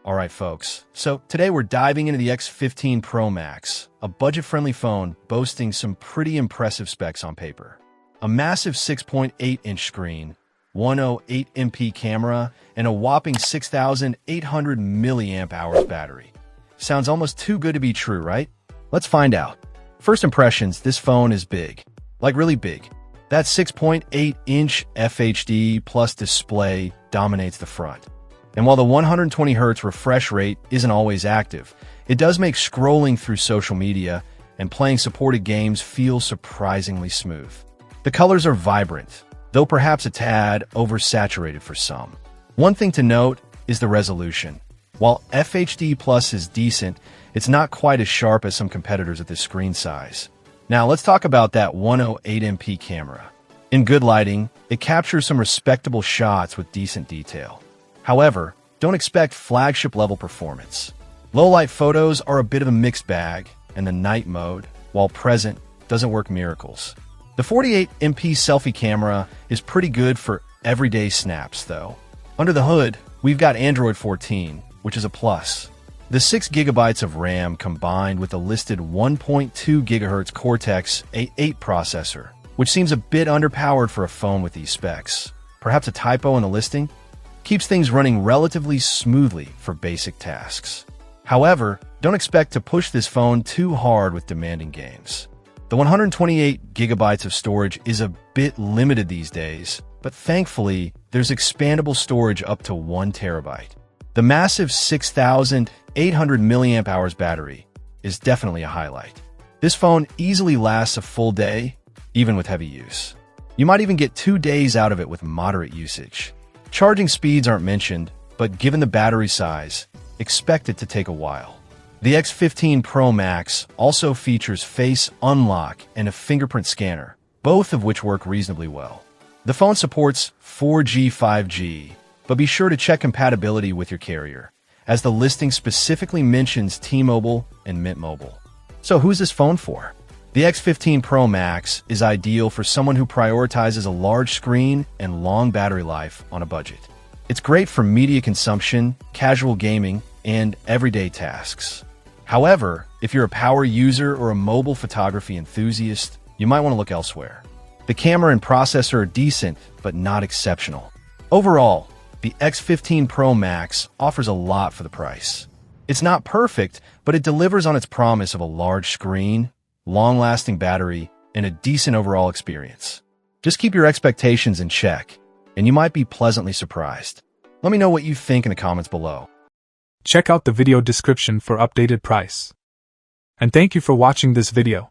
Alright folks, so today we're diving into the X15 Pro Max, a budget-friendly phone boasting some pretty impressive specs on paper. A massive 6.8-inch screen, 108MP camera, and a whopping 6,800 mAh battery. Sounds almost too good to be true, right? Let's find out. First impressions, this phone is big. Like really big. That 6.8-inch FHD plus display dominates the front. And while the 120Hz refresh rate isn't always active, it does make scrolling through social media and playing supported games feel surprisingly smooth. The colors are vibrant, though perhaps a tad oversaturated for some. One thing to note is the resolution. While FHD Plus is decent, it's not quite as sharp as some competitors at this screen size. Now let's talk about that 108MP camera. In good lighting, it captures some respectable shots with decent detail. However, don't expect flagship-level performance. Low-light photos are a bit of a mixed bag, and the night mode, while present, doesn't work miracles. The 48MP selfie camera is pretty good for everyday snaps, though. Under the hood, we've got Android 14, which is a plus. The 6GB of RAM combined with the listed 1.2 GHz Cortex-A8 processor, which seems a bit underpowered for a phone with these specs. Perhaps a typo in the listing? Keeps things running relatively smoothly for basic tasks. However, don't expect to push this phone too hard with demanding games. The 128GB of storage is a bit limited these days, but thankfully, there's expandable storage up to 1TB. The massive 6,800 mAh battery is definitely a highlight. This phone easily lasts a full day, even with heavy use. You might even get 2 days out of it with moderate usage. Charging speeds aren't mentioned, but given the battery size, expect it to take a while. The X15 Pro Max also features Face Unlock and a fingerprint scanner, both of which work reasonably well. The phone supports 4G, 5G, but be sure to check compatibility with your carrier, as the listing specifically mentions T-Mobile and Mint Mobile. So who's this phone for? The X15 Pro Max is ideal for someone who prioritizes a large screen and long battery life on a budget. It's great for media consumption, casual gaming, and everyday tasks. However, if you're a power user or a mobile photography enthusiast, you might want to look elsewhere. The camera and processor are decent, but not exceptional. Overall, the X15 Pro Max offers a lot for the price. It's not perfect, but it delivers on its promise of a large screen, long-lasting battery, and a decent overall experience. Just keep your expectations in check, and you might be pleasantly surprised. Let me know what you think in the comments below. Check out the video description for updated price. And thank you for watching this video.